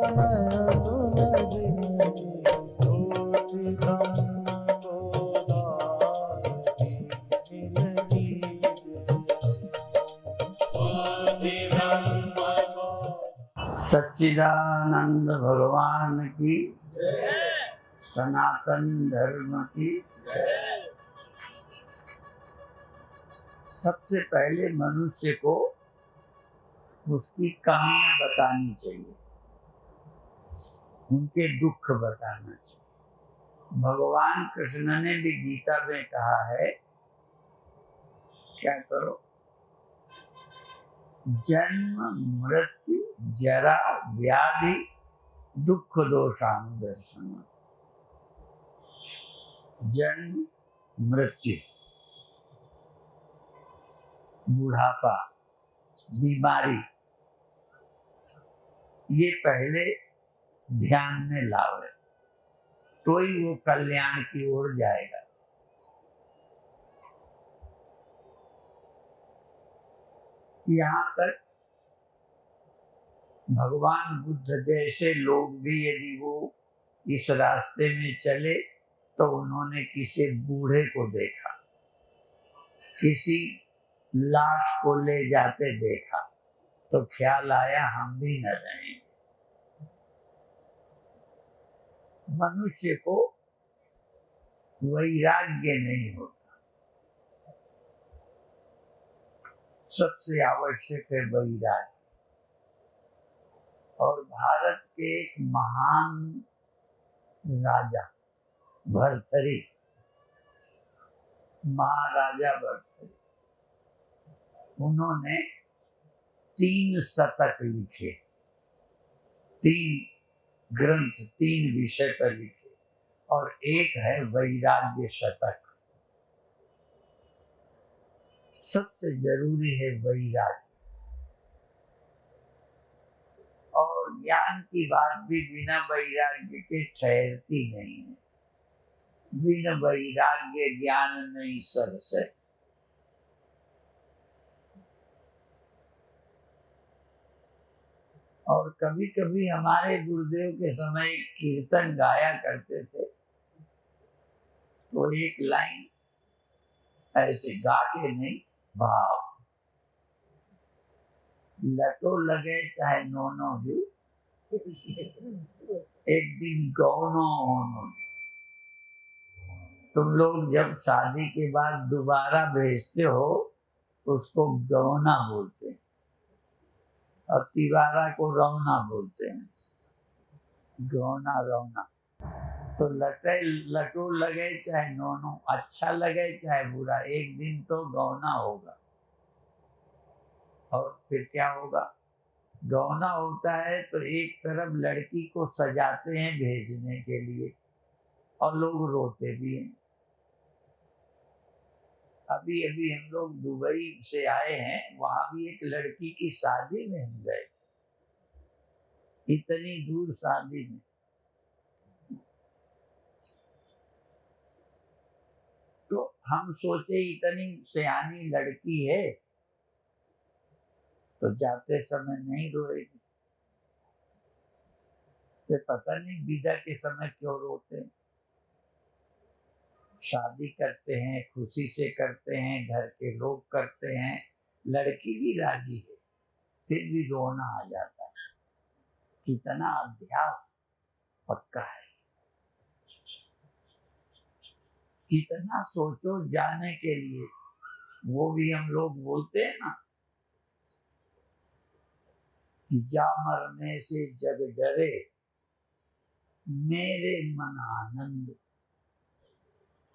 सुन जिनकी ज्योति ब्रह्म को दान मिल सच्चिदानंद भगवान की सनातन धर्म की। सबसे पहले मनुष्य को उसकी कमियां बतानी चाहिए, उनके दुख बताना चाहिए। भगवान कृष्ण ने भी गीता में कहा है, क्या करो, जन्म मृत्यु जरा व्याधि दुख दोषानुदर्शन। जन्म मृत्यु, बुढ़ापा, बीमारी, ये पहले ध्यान में लावे तो ही वो कल्याण की ओर जाएगा। यहाँ तक भगवान बुद्ध जैसे लोग भी यदि वो इस रास्ते में चले तो उन्होंने किसी बूढ़े को देखा, किसी लाश को ले जाते देखा, तो ख्याल आया हम भी न रहेंगे। मनुष्य को वैराग्य नहीं होता, सबसे आवश्यक है वैराग्य। और भारत के एक महान राजा भर्तृहरि, महाराजा भर्तृहरि, उन्होंने 3 शतक लिखे, 3 ग्रंथ 3 विषय पर लिखे, और एक है वैराग्य शतक। सबसे जरूरी है वैराग्य। और ज्ञान की बात भी बिना वैराग्य के ठहरती नहीं है। बिन वैराग्य ज्ञान नहीं सरसे। और कभी कभी हमारे गुरुदेव के समय कीर्तन गाया करते थे, तो एक लाइन ऐसे गा के नहीं, भाव लटो लगे चाहे नोनो भी, एक दिन गौनो होनो। तुम लोग जब शादी के बाद दोबारा भेजते हो उसको गौना बोलते हैं, और तिवारा को रौना बोलते हैं। गौना रौना तो लटो लगे चाहे नोनो, अच्छा लगे चाहे बुरा, एक दिन तो गौना होगा। और फिर क्या होगा, गौना होता है तो एक तरफ लड़की को सजाते हैं भेजने के लिए, और लोग रोते भी हैं। अभी अभी हम लोग दुबई से आए हैं, वहां भी एक लड़की की शादी में हम गए, इतनी दूर शादी में। तो हम सोचे इतनी सयानी लड़की है तो जाते समय नहीं रोएगी, तो पता नहीं विदा के समय क्यों रोते हैं। शादी करते हैं, खुशी से करते हैं, घर के लोग करते हैं, लड़की भी राजी है, फिर भी रोना आ जाता है। कितना अभ्यास पक्का है, कितना सोचो जाने के लिए। वो भी हम लोग बोलते हैं ना कि जा मरने से जग डरे, मेरे मन आनंद।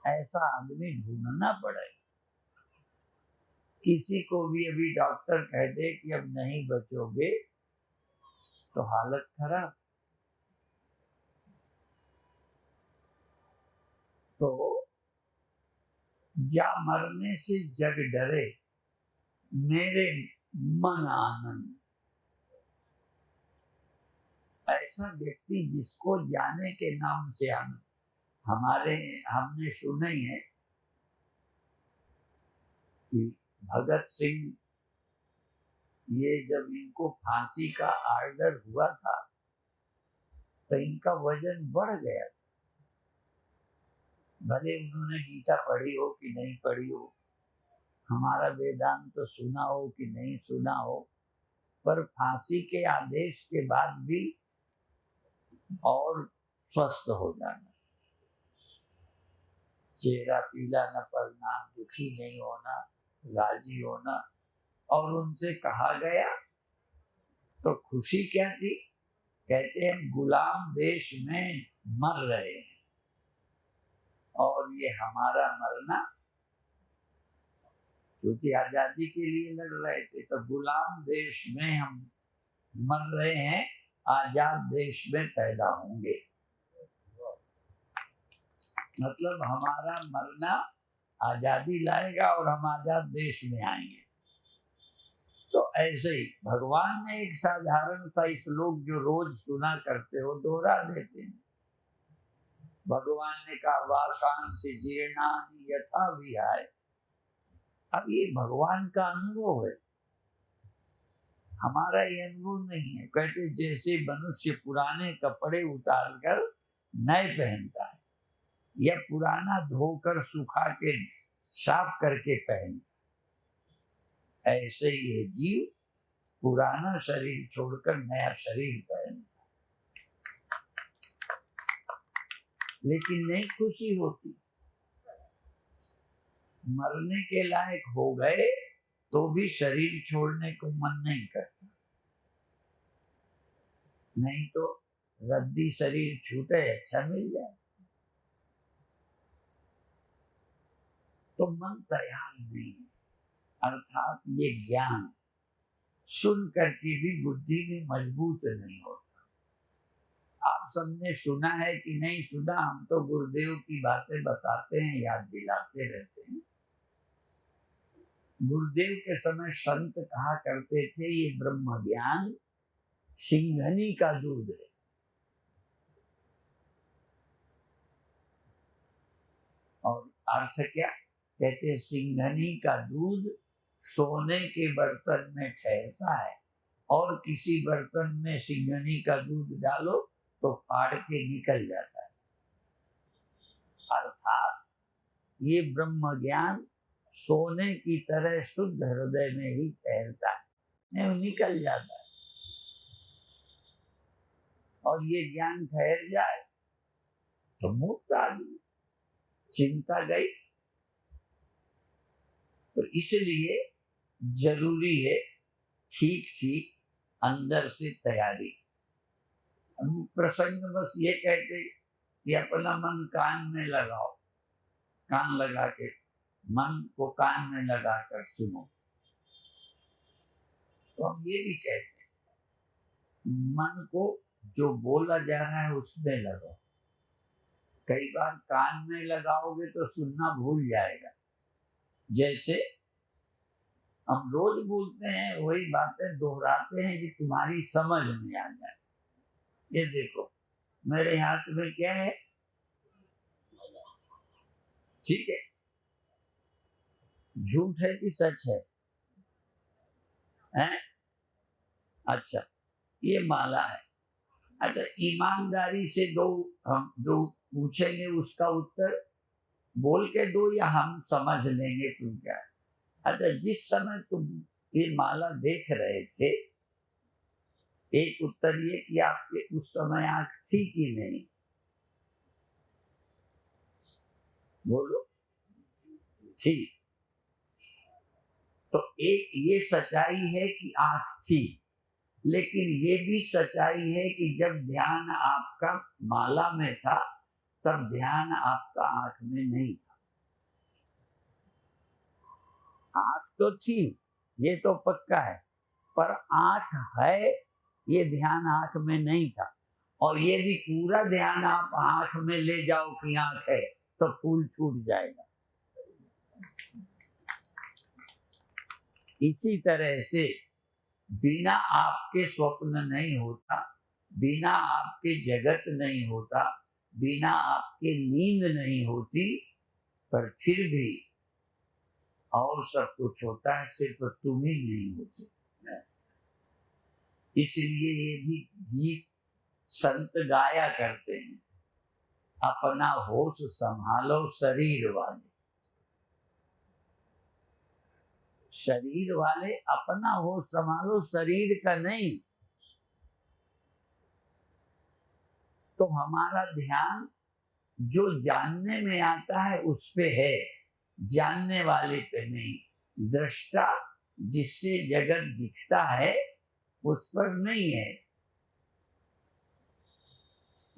ऐसा आदमी ढूंढना पड़ेगा। किसी को भी अभी डॉक्टर कह दे कि अब नहीं बचोगे तो हालत खराब। तो जा मरने से जग डरे, मेरे मन आनंद। ऐसा व्यक्ति जिसको जाने के नाम से आनंद। हमने सुना ही है कि भगत सिंह, ये जब इनको फांसी का आर्डर हुआ था तो इनका वजन बढ़ गया। भले उन्होंने गीता पढ़ी हो कि नहीं पढ़ी हो, हमारा वेदांत तो सुना हो कि नहीं सुना हो, पर फांसी के आदेश के बाद भी और स्वस्थ हो जाना, चेहरा पीला न पड़ना, दुखी नहीं होना, राजी होना। और उनसे कहा गया तो खुशी क्या थी? कहते हैं गुलाम देश में मर रहे हैं और ये हमारा मरना, क्योंकि आजादी के लिए लड़ रहे थे, तो गुलाम देश में हम मर रहे हैं, आजाद देश में पैदा होंगे। मतलब हमारा मरना आजादी लाएगा और हम आजाद देश में आएंगे। तो ऐसे ही भगवान ने एक साधारण सा श्लोक जो रोज सुना करते हो दोहरा देते हैं। भगवान ने कहा वासांसि जीर्णानि यथा विहाय। अब ये भगवान का अनुभव है, हमारा ये अनुभव नहीं है। कहते जैसे मनुष्य पुराने कपड़े उतार कर नए पहनता है या पुराना धोकर सुखा के साफ करके पहनता है, ऐसे ही ये जीव पुराना शरीर छोड़कर नया शरीर पहनता है, लेकिन नहीं खुशी होती। मरने के लायक हो गए तो भी शरीर छोड़ने को मन नहीं करता। नहीं तो रद्दी शरीर छूटे अच्छा मिल जाए, तो मन तैयार नहीं है। अर्थात ये ज्ञान सुन करके भी बुद्धि में मजबूत नहीं होता। आप सबने सुना है कि नहीं सुना, हम तो गुरुदेव की बातें बताते हैं, याद दिलाते रहते हैं। गुरुदेव के समय संत कहा करते थे ये ब्रह्म ज्ञान सिंघनी का दूध है। और अर्थ क्या? कहते सिंघनी का दूध सोने के बर्तन में ठहरता है और किसी बर्तन में सिंघनी का दूध डालो तो फाड़ के निकल जाता है। अर्थात ये ब्रह्म ज्ञान सोने की तरह शुद्ध हृदय में ही ठहरता है, नहीं निकल जाता है। और ये ज्ञान ठहर जाए तो मुक्त आदमी, चिंता गई। तो इसलिए जरूरी है ठीक ठीक अंदर से तैयारी। हम प्रसंग बस ये कहते कि अपना मन कान में लगाओ, कान लगा के मन को कान में लगा कर सुनो। तो हम ये भी कहते हैं मन को जो बोला जा रहा है उसमें लगाओ। कई बार कान में लगाओगे तो सुनना भूल जाएगा। जैसे हम रोज बोलते हैं वही बातें दोहराते हैं कि तुम्हारी समझ में आ जाए। ये देखो मेरे हाथ में क्या है, ठीक है, झूठ है कि सच है? हैं? अच्छा ये माला है। अच्छा ईमानदारी से दो, हम जो पूछेंगे उसका उत्तर बोल के दो या हम समझ लेंगे तुम क्या है। अच्छा जिस समय तुम ये माला देख रहे थे, एक उत्तर ये कि आपके उस समय आंख थी कि नहीं? बोलो थी। तो एक ये सच्चाई है कि आंख थी, लेकिन ये भी सच्चाई है कि जब ध्यान आपका माला में था तब ध्यान आपका आंख में नहीं था। आंख तो थी, ये तो पक्का है, पर आंख है ये ध्यान आंख में नहीं था। और ये भी पूरा ध्यान आप आंख में ले जाओ कि आंख है तो फूल छूट जाएगा। इसी तरह से बिना आपके स्वप्न नहीं होता, बिना आपके जगत नहीं होता, बिना आपके नींद नहीं होती, पर फिर भी और सब कुछ होता है, सिर्फ तुम ही नहीं होते। इसलिए ये भी गीत संत गाया करते हैं, अपना होश संभालो शरीर वाले। शरीर वाले अपना होश संभालो, शरीर का नहीं। तो हमारा ध्यान जो जानने में आता है उस पे है, जानने वाले पे नहीं। दृष्टा जिससे जगत दिखता है उस पर नहीं है,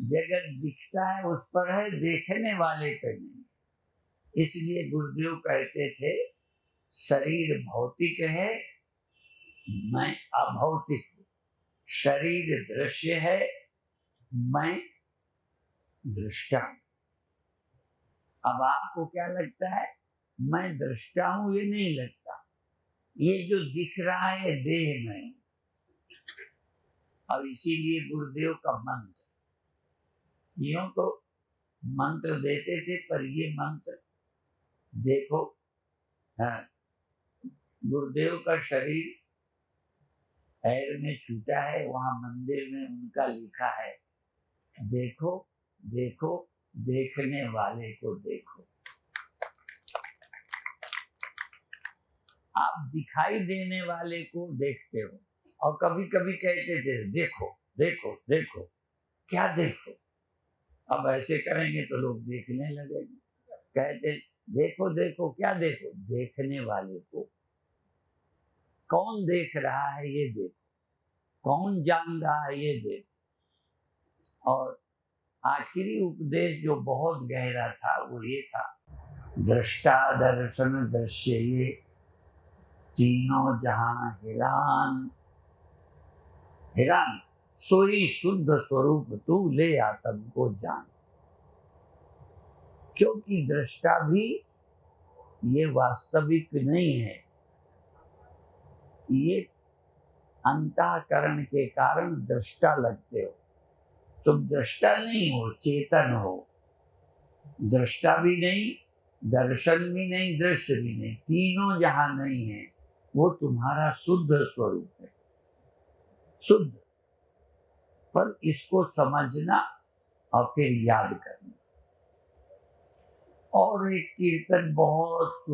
जगत दिखता है उस पर है, देखने वाले पे नहीं। इसलिए गुरुदेव कहते थे शरीर भौतिक है, मैं अभौतिक हूँ। शरीर दृश्य है, मैं दृष्टा हूँ। अब आपको क्या लगता है मैं दृष्टा हूं? ये नहीं लगता। ये जो दिख रहा है देह में। और इसीलिए गुरुदेव का मंत्र, यूं तो मंत्र देते थे पर ये मंत्र देखो, गुरुदेव का शरीर पैर में छूटा है, वहां मंदिर में उनका लिखा है, देखो देखो देखने वाले को देखो। आप दिखाई देने वाले को देखते हो। और कभी कभी कहते थे देखो देखो देखो, क्या देखो? अब ऐसे करेंगे तो लोग देखने लगेंगे। कहते देखो देखो, क्या देखो? देखने वाले को। कौन देख रहा है ये देखो, कौन जान रहा है ये देखो। और आखिरी उपदेश जो बहुत गहरा था वो ये था, दृष्टा दर्शन दृश्य ये तीनों जहां हैरान हैरान, सोई शुद्ध स्वरूप तू ले आत्म को जान। क्योंकि दृष्टा भी ये वास्तविक नहीं है, ये अंतःकरण के कारण दृष्टा लगते हो। तुम दृष्टा नहीं हो, चेतन हो। दृष्टा भी नहीं, दर्शन भी नहीं, दृश्य भी नहीं, तीनों जहां नहीं है, वो तुम्हारा शुद्ध स्वरूप है, शुद्ध। पर इसको समझना और फिर याद करना। और एक कीर्तन बहुत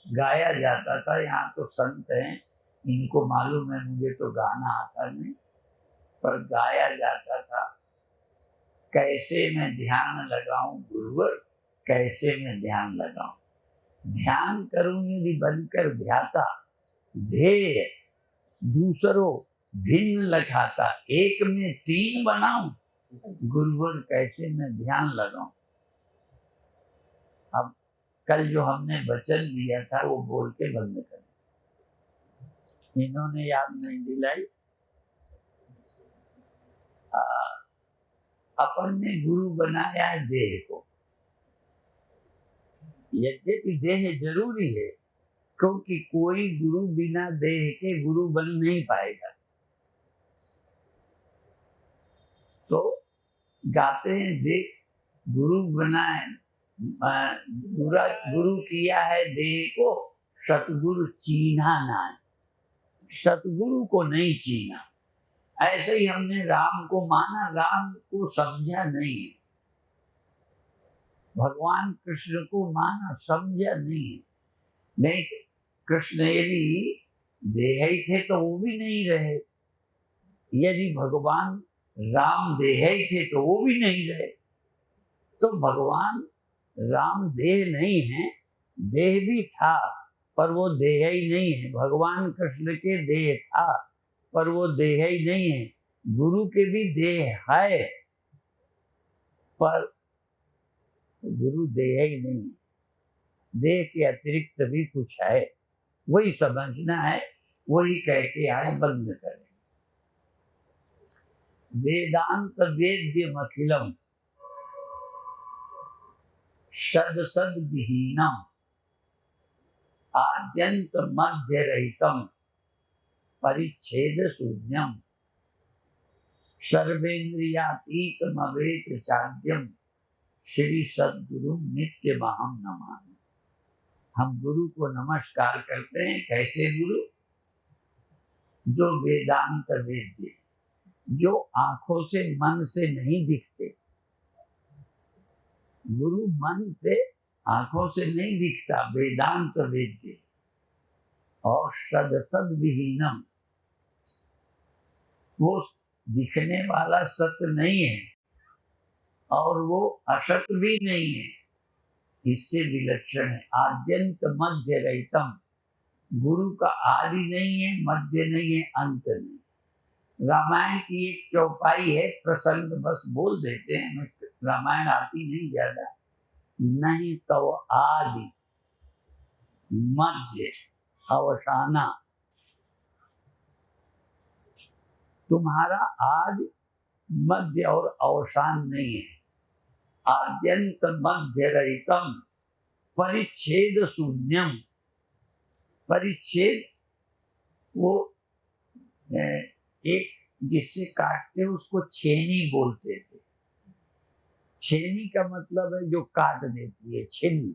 गाया जाता था, यहाँ तो संत हैं इनको मालूम है, मुझे तो गाना आता नहीं, पर गाया जाता था, कैसे मैं ध्यान लगाऊं गुरुवर, कैसे मैं ध्यान लगाऊं। ध्यान करूं यदि बनकर ध्याता, ध्येय दूसरों भिन्न लखाता, एक में तीन बनाऊं गुरुवर, कैसे मैं ध्यान लगाऊं। अब कल जो हमने वचन दिया था वो बोल के बंद करें, इन्होंने याद नहीं दिलाई। अपन ने गुरु बनाया है देह को। यद्यपि देह जरूरी है, क्योंकि कोई गुरु बिना देह के गुरु बन नहीं पाएगा। तो गाते हैं देह गुरु बनाए, गुरु किया है देह को, सतगुरु चीन्हा ना, सतगुरु को नहीं चीना। ऐसे ही हमने राम को माना, राम को समझा नहीं, भगवान कृष्ण को माना, समझा नहीं। नहीं, कृष्ण यदि देह ही थे तो वो भी नहीं रहे, यदि भगवान राम देह ही थे तो वो भी नहीं रहे। तो भगवान राम देह नहीं है, देह भी था पर वो देह ही नहीं है। भगवान कृष्ण के देह था पर वो देह ही नहीं है। गुरु के भी देह है पर गुरु देह ही नहीं है, देह के अतिरिक्त भी कुछ है, वही समझना है, वही कह के आज बंद करें। वेदांत वेद्यम अखिलम शद सद विहीनम आद्यंत मध्य रहितम परिच्छेद शून्यम सर्वेन्द्रियातीतम अवेत चाद्यम श्री सद्गुरु नित्य महम नमामि। हम गुरु को नमस्कार करते हैं। कैसे गुरु? जो वेदांत वेद्य, जो आंखों से मन से नहीं दिखते। गुरु मन से आंखों से नहीं दिखता, वेदांत वेद्य और सद सद विहीनम, वो दिखने वाला सत्य नहीं है और वो असत भी नहीं है, इससे विलक्षण है। आद्यंत मध्य रहितम, गुरु का आदि नहीं है, मध्य नहीं है, अंत नहीं। रामायण की एक चौपाई है, प्रसंग बस बोल देते हैं, हमें रामायण आती नहीं ज्यादा। नहीं तो आदि मध्य अवसाना, तुम्हारा आदि मध्य और अवसान नहीं है। आद्यंत मध्य रहितम परिच्छेद शून्यम, परिच्छेद वो एक जिससे काटते उसको छेनी बोलते थे। छेनी का मतलब है जो काट देती है, छिन्न।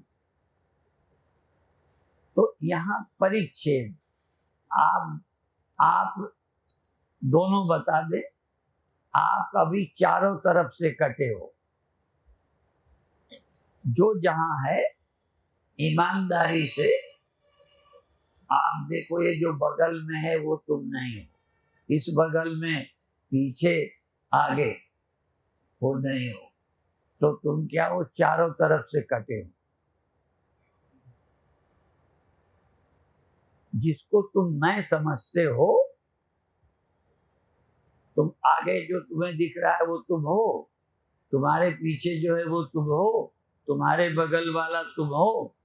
तो यहाँ परिच्छेद, आप दोनों बता दे, आप अभी चारों तरफ से कटे हो। जो जहां है ईमानदारी से आप देखो, ये जो बगल में है वो तुम नहीं हो, इस बगल में पीछे आगे वो नहीं हो, तो तुम क्या हो, चारों तरफ से कटे हो। जिसको तुम मैं समझते हो, तुम आगे जो तुम्हें दिख रहा है वो तुम हो, तुम्हारे पीछे जो है वो तुम हो, तुम्हारे बगल वाला तुम हो,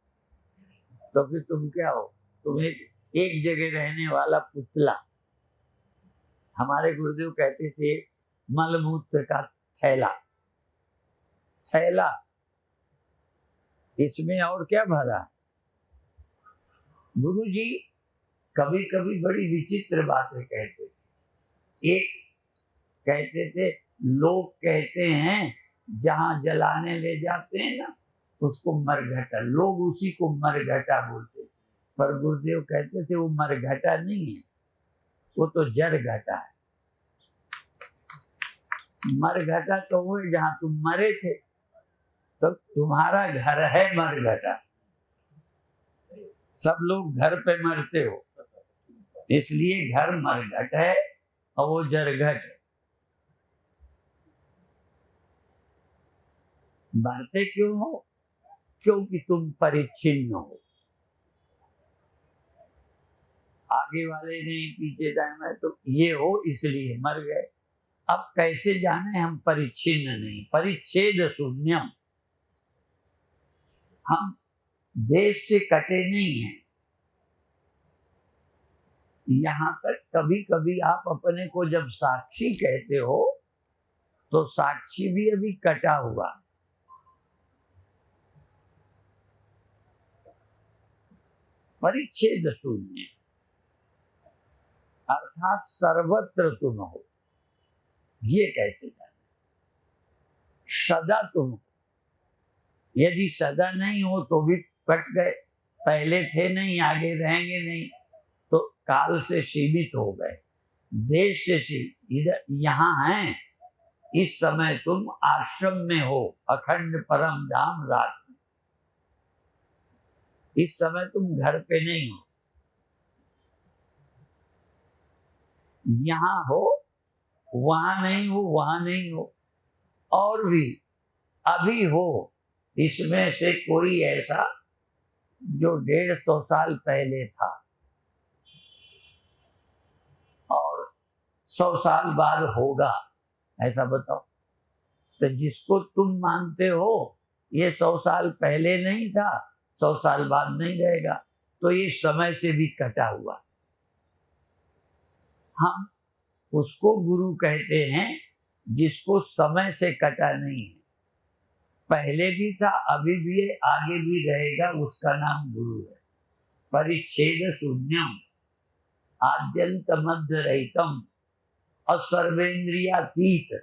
तो फिर तुम क्या हो, तुम एक जगह रहने वाला पुतला। हमारे गुरुदेव कहते थे मलमूत्र का थैला, थैला इसमें और क्या भरा। गुरु जी कभी कभी बड़ी विचित्र बातें कहते थे। एक कहते थे, लोग कहते हैं जहां जलाने ले जाते हैं ना उसको मरघटा, लोग उसी को मरघटा बोलते थे, पर गुरुदेव कहते थे वो मरघटा नहीं है, वो तो जड़ घटा है। मरघटा तो वो है जहां तुम मरे थे, तो तुम्हारा घर है मरघटा। सब लोग घर पे मरते हो, इसलिए घर मरघट है और वो जरघट है। मरते क्यों हो? क्योंकि तुम परिच्छिन्न हो। आगे वाले नहीं, पीछे जाए, तो ये हो इसलिए मर गए। अब कैसे जाने हम परिच्छिन्न नहीं, परिच्छेद शून्यम, हम देश से कटे नहीं हैं। यहाँ तक कभी कभी आप अपने को जब साक्षी कहते हो तो साक्षी भी अभी कटा हुआ। परिच्छेद शून्य अर्थात सर्वत्र तुम हो, ये कैसे जाने? सदा तुम हो, यदि सदा नहीं हो तो भी कट गए, पहले थे नहीं, आगे रहेंगे नहीं, तो काल से सीमित हो गए, देश से सीमित। इधर यहाँ हैं, इस समय तुम आश्रम में हो, अखंड परम धाम राज में। इस समय तुम घर पे नहीं हो, यहाँ हो, वहां नहीं हो, वहां नहीं हो, और भी अभी हो। इसमें से कोई ऐसा जो 150 साल पहले था और 100 साल बाद होगा, ऐसा बताओ। तो जिसको तुम मानते हो ये 100 साल पहले नहीं था, 100 साल बाद नहीं रहेगा, तो ये समय से भी कटा हुआ। हम उसको गुरु कहते हैं जिसको समय से कटा नहीं है, पहले भी था, अभी भी है, आगे भी रहेगा, उसका नाम गुरु है। परिच्छेद शून्यम आद्यंत मध्य रहितम और सर्वेंद्रियातीत,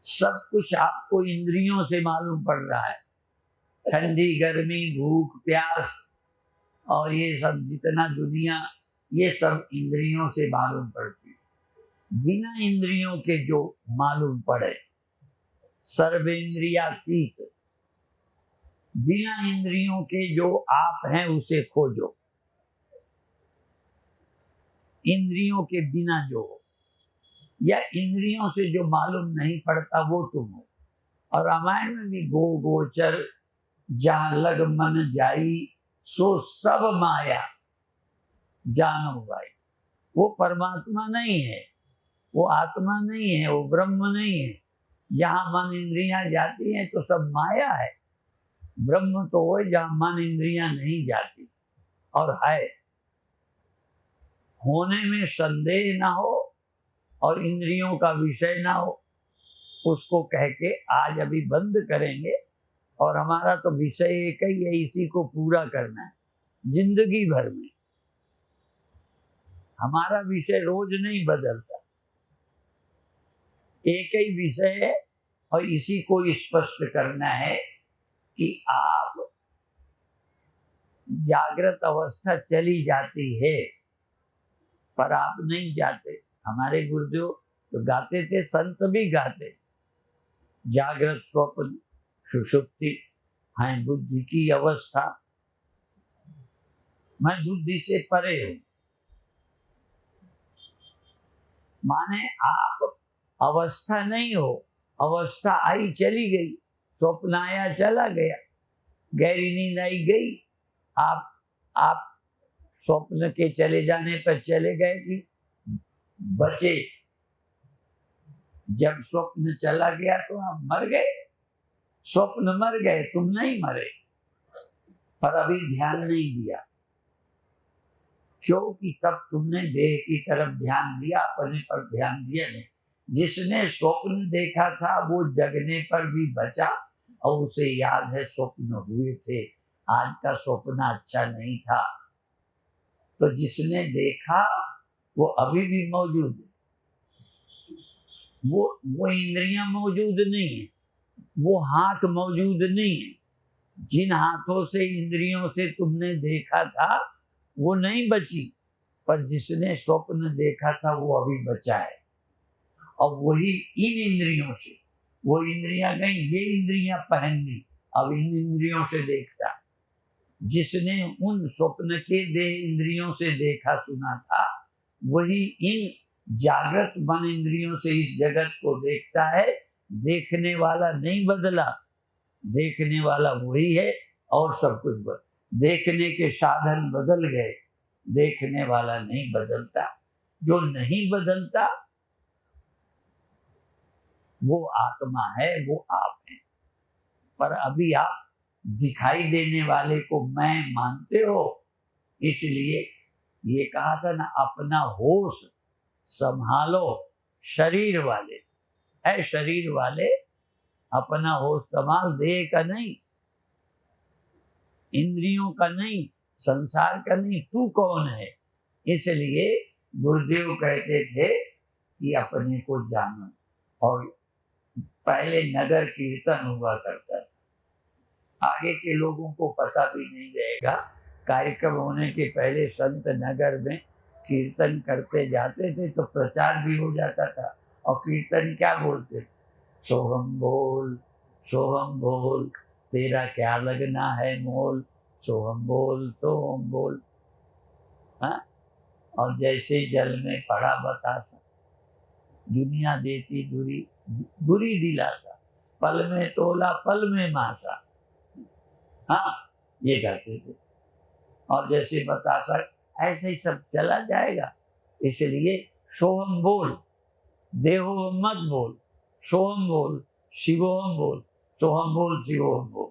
सब कुछ आपको इंद्रियों से मालूम पड़ रहा है। ठंडी गर्मी, भूख प्यास और ये सब जितना दुनिया, ये सब इंद्रियों से मालूम पड़ती है। बिना इंद्रियों के जो मालूम पड़े, सर्वेंद्रियातीत, बिना इंद्रियों के जो आप हैं उसे खोजो, इंद्रियों के बिना जो हो, या इंद्रियों से जो मालूम नहीं पड़ता वो तुम हो। और रामायण में भी गो गोचर जहां लग मन जाई सो सब माया जानो भाई। वो परमात्मा नहीं है, वो आत्मा नहीं है, वो ब्रह्म नहीं है। जहां मन इंद्रियां जाती हैं तो सब माया है। ब्रह्म तो वो है जहां मन इंद्रियां नहीं जाती और है। होने में संदेह ना हो और इंद्रियों का विषय ना हो, उसको कह के आज अभी बंद करेंगे। और हमारा तो विषय एक ही है, इसी को पूरा करना है जिंदगी भर में। हमारा विषय रोज नहीं बदलता, एक ही विषय है और इसी को स्पष्ट करना है कि आप जागृत अवस्था चली जाती है पर आप नहीं जाते। हमारे गुरुदेव तो गाते थे, संत भी गाते, जागृत स्वप्न सुषुप्ति है बुद्धि की अवस्था, मैं बुद्धि से परे हूं। माने आप अवस्था नहीं हो, अवस्था आई चली गई, स्वप्न आया चला गया, गहरी नींद आई गई। आप स्वप्न के चले जाने पर चले गए कि बचे? जब स्वप्न चला गया तो आप मर गए। स्वप्न मर गए, तुम नहीं मरे, पर अभी ध्यान नहीं दिया। क्योंकि तब तुमने देह की तरफ ध्यान दिया, अपने पर ध्यान दिया नहीं। जिसने स्वप्न देखा था वो जगने पर भी बचा और उसे याद है स्वप्न हुए थे, आज का स्वप्न अच्छा नहीं था। तो जिसने देखा वो अभी भी मौजूद है। वो इंद्रियां मौजूद नहीं है, वो हाथ मौजूद नहीं है। जिन हाथों से इंद्रियों से तुमने देखा था वो नहीं बची, पर जिसने स्वप्न देखा था वो अभी बचा है। और वही इन इंद्रियों से, वो इंद्रियां गई, ये इंद्रियां पहन ली, अब इन इंद्रियों से देखता। जिसने उन स्वप्न के देह इंद्रियों से देखा सुना था वही इन जागृत मन इंद्रियों से इस जगत को देखता है। देखने वाला नहीं बदला, देखने वाला वही है और सब कुछ देखने के साधन बदल गए, देखने वाला नहीं बदलता। जो नहीं बदलता वो आत्मा है, वो आप है। पर अभी आप दिखाई देने वाले को मैं मानते हो, इसलिए ये कहा था ना, अपना होश संभालो। शरीर वाले है, शरीर वाले अपना होश संभाल, देह का नहीं, इंद्रियों का नहीं, संसार का नहीं। तू कौन है? इसलिए गुरुदेव कहते थे कि अपने को जानो। और पहले नगर कीर्तन हुआ करता था, आगे के लोगों को पता भी नहीं रहेगा। कार्यक्रम होने के पहले संत नगर में कीर्तन करते जाते थे तो प्रचार भी हो जाता था। और कीर्तन क्या बोलते थे? सोहम बोल तेरा क्या लगना है मोल, सोहम बोल। हाँ? और जैसे जल में पड़ा बतासा, दुनिया देती बुरी दिलासा, पल में तोला पल में मासा। हाँ, ये कहते थे। और जैसे बतासा ऐसे ही सब चला जाएगा। इसलिए सोहम बोल, देहो मत बोल, सोहम बोल, शिवोहम बोल, सोहम बोल, शिवोहम बोल।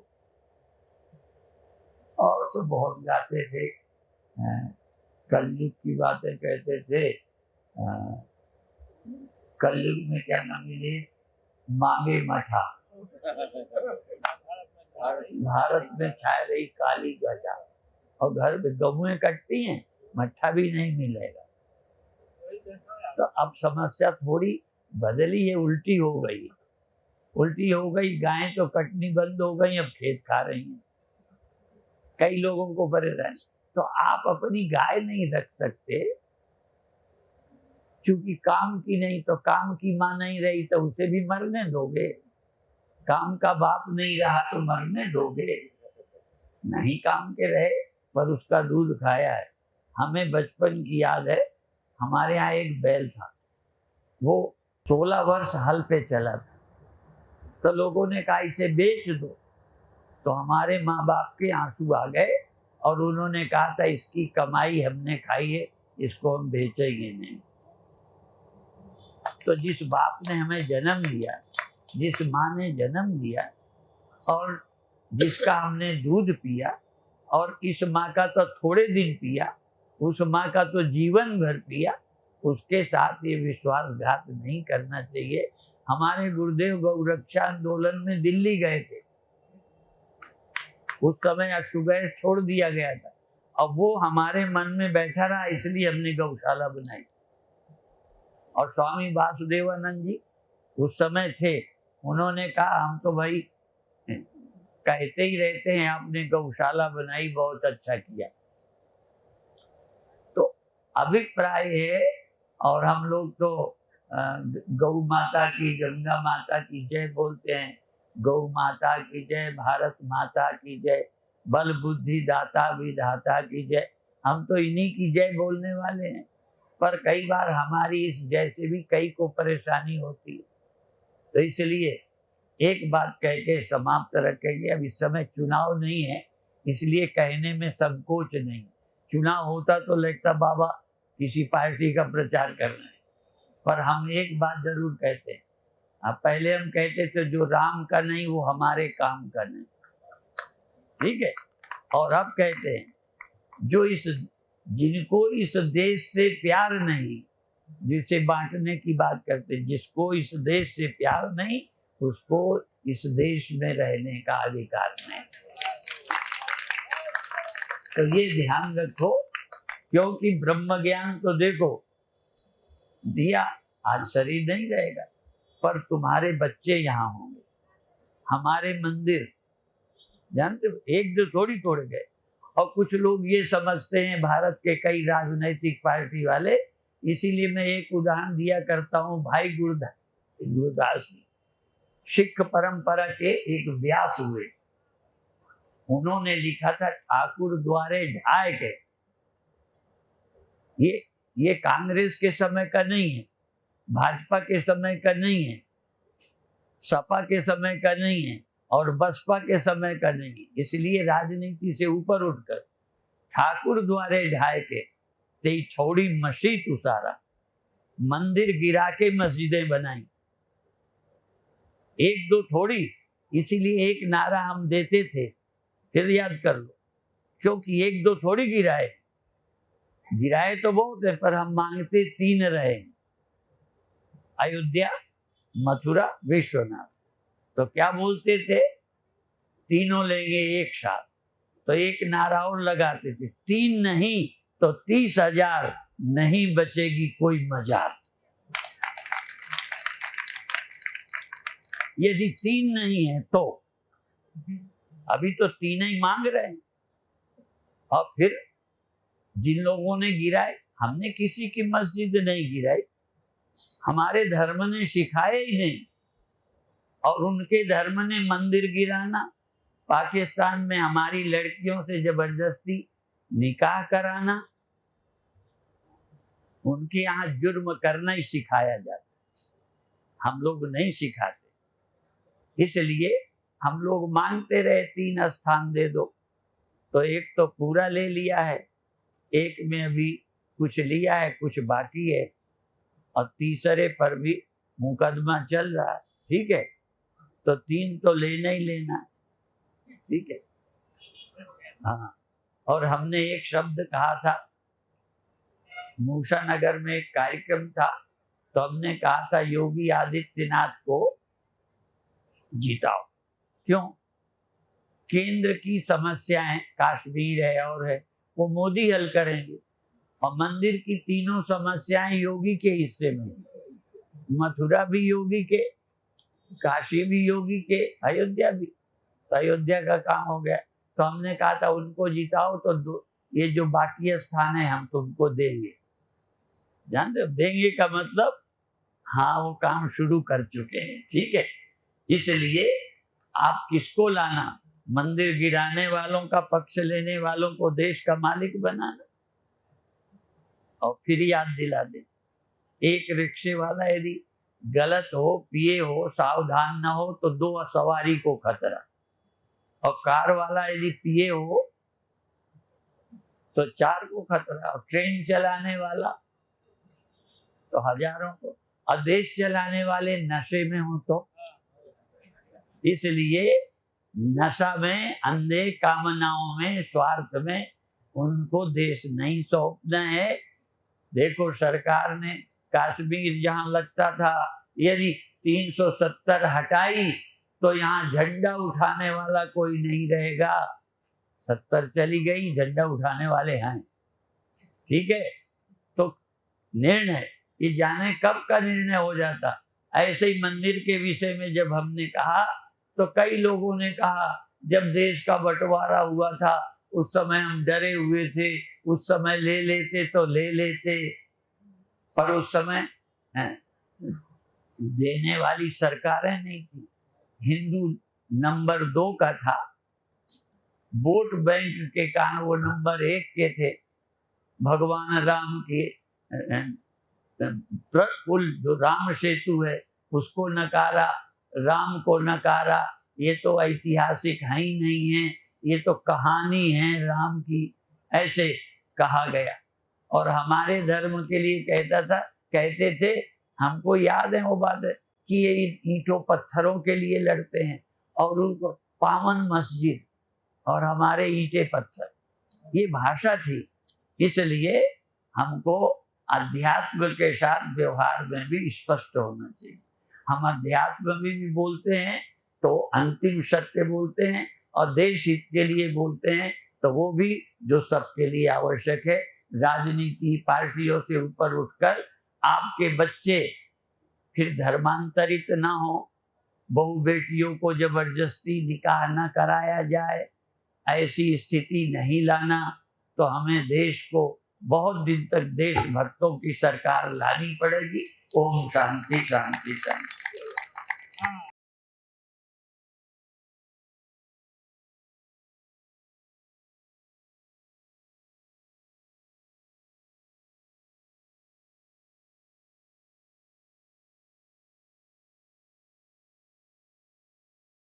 और तो बहुत गाते थे, कलयुग की बातें कहते थे। कलयुग में क्या ना मिले, मांगे मठा, भारत में छाए रही काली गजा। और घर में गमुएं कटती हैं, मट्ठा भी नहीं मिलेगा। तो अब समस्या थोड़ी बदली है, उल्टी हो गई। गायें तो कटनी बंद हो गई, अब खेत खा रही हैं। कई लोगों को परेशान। तो आप अपनी गाय नहीं रख सकते, चूंकि काम की नहीं, तो काम की माँ नहीं रही तो उसे भी मरने दोगे? काम का बाप नहीं रहा तो मरने दोगे? नहीं काम के रहे पर उसका दूध खाया है। हमें बचपन की याद है, हमारे यहाँ एक बैल था, वो 16 वर्ष हल पे चला था। तो लोगों ने कहा इसे बेच दो, तो हमारे माँ बाप के आंसू आ गए और उन्होंने कहा था इसकी कमाई हमने खाई है, इसको हम बेचेंगे नहीं। तो जिस बाप ने हमें जन्म दिया, जिस माँ ने जन्म दिया और जिसका हमने दूध पिया, और इस माँ का तो थोड़े दिन पिया, उस माँ का तो जीवन भर पिया, उसके साथ ये विश्वासघात नहीं करना चाहिए। हमारे गुरुदेव गौरक्षा आंदोलन में दिल्ली गए थे, उस समय अशुगैस छोड़ दिया गया था, अब वो हमारे मन में बैठा रहा, इसलिए हमने गौशाला बनाई। और स्वामी वासुदेवानंद जी उस समय थे, उन्होंने कहा हम तो भाई कहते ही रहते हैं आपने गौशाला बनाई, बहुत अच्छा किया। तो अभिप्राय है, और हम लोग तो गौ माता की, गंगा माता की जय बोलते हैं, गौ माता की जय, भारत माता की जय, बल बुद्धि दाता विधाता की जय। हम तो इन्हीं की जय बोलने वाले हैं, पर कई बार हमारी इस जय से भी कई को परेशानी होती है। तो इसलिए एक बात कह के समाप्त रखेंगे। अब इस समय चुनाव नहीं है, इसलिए कहने में संकोच नहीं। चुनाव होता तो लगता बाबा किसी पार्टी का प्रचार कर रहे हैं, पर हम एक बात जरूर कहते हैं। अब पहले हम कहते थे जो राम का नहीं वो हमारे काम का नहीं, ठीक है। और अब कहते हैं जो जिनको इस देश से प्यार नहीं, जिसे बांटने की बात करते हैं, जिसको इस देश से प्यार नहीं उसको इस देश में रहने का अधिकार नहीं। तो ये ध्यान रखो, क्योंकि ब्रह्म ज्ञान तो देखो दिया, आज शरीर नहीं रहेगा, पर तुम्हारे बच्चे यहाँ होंगे। हमारे मंदिर जानते हो एक दो थोड़ी तोड़े गए। और कुछ लोग ये समझते हैं, भारत के कई राजनीतिक पार्टी वाले, इसीलिए मैं एक उदाहरण दिया करता हूँ। भाई गुरदास जी सिख परंपरा के एक व्यास हुए, उन्होंने लिखा था ठाकुर द्वारे ढाए के। ये कांग्रेस के समय का नहीं है, भाजपा के समय का नहीं है, सपा के समय का नहीं है, और बसपा के समय का नहीं है। इसलिए राजनीति से ऊपर उठकर ठाकुर द्वारे ढाए के ते छोड़ी मस्जिद उसारा, मंदिर गिरा के मस्जिदें बनाई। एक दो थोड़ी, इसीलिए एक नारा हम देते थे, फिर याद कर लो, क्योंकि एक दो थोड़ी गिराए तो बहुत है, पर हम मांगते 3 रहे, अयोध्या, मथुरा, विश्वनाथ। तो क्या बोलते थे, तीनों लेंगे एक साथ। तो एक नारा और लगाते थे, 3 नहीं तो 30,000, नहीं बचेगी कोई मजार। यदि 3 नहीं है तो अभी तो 3 ही मांग रहे हैं। और फिर जिन लोगों ने गिराए, हमने किसी की मस्जिद नहीं गिराई, हमारे धर्म ने सिखाया ही नहीं। और उनके धर्म ने मंदिर गिराना, पाकिस्तान में हमारी लड़कियों से जबरदस्ती निकाह कराना, उनके यहाँ जुर्म करना ही सिखाया जाता, हम लोग नहीं सिखाते। इसलिए हम लोग मांगते रहे 3 स्थान दे दो, तो एक तो पूरा ले लिया है, एक में अभी कुछ लिया है, कुछ बाकी है, और तीसरे पर भी मुकदमा चल रहा है, ठीक है। तो 3 तो लेना ही लेना, ठीक है। हाँ, और हमने एक शब्द कहा था, मूसा नगर में एक कार्यक्रम था, तो हमने कहा था योगी आदित्यनाथ को जिताओ। क्यों? केंद्र की समस्याएं कश्मीर है और है, वो मोदी हल करेंगे, और मंदिर की तीनों समस्याएं योगी के हिस्से में, मथुरा भी योगी के, काशी भी योगी के, अयोध्या भी। तो अयोध्या का काम हो गया, तो हमने कहा था उनको जिताओ, तो ये जो बाकी स्थान है हम तुमको देंगे। जानते हो, देंगे का मतलब हाँ वो काम शुरू कर चुके हैं, ठीक है। इसलिए आप किसको लाना, मंदिर गिराने वालों का पक्ष लेने वालों को देश का मालिक बनाना, और फिर याद दिला दे, एक रिक्शे वाला यदि गलत हो, पिए हो, सावधान न हो तो 2 सवारी को खतरा, और कार वाला यदि पिए हो तो 4 को खतरा, और ट्रेन चलाने वाला तो हजारों को, और देश चलाने वाले नशे में हो तो। इसलिए नशा में, अंधे कामनाओं में, स्वार्थ में उनको देश नहीं सौंपना है। देखो सरकार ने कश्मीर जहां लगता था, यदि 370 हटाई तो यहाँ झंडा उठाने वाला कोई नहीं रहेगा। 70 चली गई, झंडा उठाने वाले हैं, ठीक है। तो निर्णय ये जाने कब का निर्णय हो जाता। ऐसे ही मंदिर के विषय में जब हमने कहा तो कई लोगों ने कहा जब देश का बंटवारा हुआ था उस समय हम डरे हुए थे, उस समय ले लेते तो ले लेते, पर उस समय देने वाली सरकारें नहीं थी। हिंदू नंबर 2 का था, वोट बैंक के कारण वो नंबर 1 के थे। भगवान राम के पुल जो राम सेतु है उसको नकारा, राम को नकारा, ये तो ऐतिहासिक है ही नहीं है, ये तो कहानी है राम की, ऐसे कहा गया। और हमारे धर्म के लिए कहते थे, हमको याद है वो बात है कि ये ईंटों पत्थरों के लिए लड़ते हैं, और उनको पावन मस्जिद और हमारे ईंटे पत्थर, ये भाषा थी। इसलिए हमको अध्यात्म के साथ व्यवहार में भी स्पष्ट होना चाहिए। हम अध्यात्म में भी बोलते हैं तो अंतिम सत्य बोलते हैं, और देश हित के लिए बोलते हैं तो वो भी जो सबके लिए आवश्यक है। राजनीति पार्टियों से ऊपर उठकर आपके बच्चे फिर धर्मांतरित ना हो, बहु बेटियों को जबरदस्ती निकाह न कराया जाए, ऐसी स्थिति नहीं लाना। तो हमें देश को बहुत दिन तक देशभक्तों की सरकार लानी पड़ेगी। ओम शांति शांति शांति।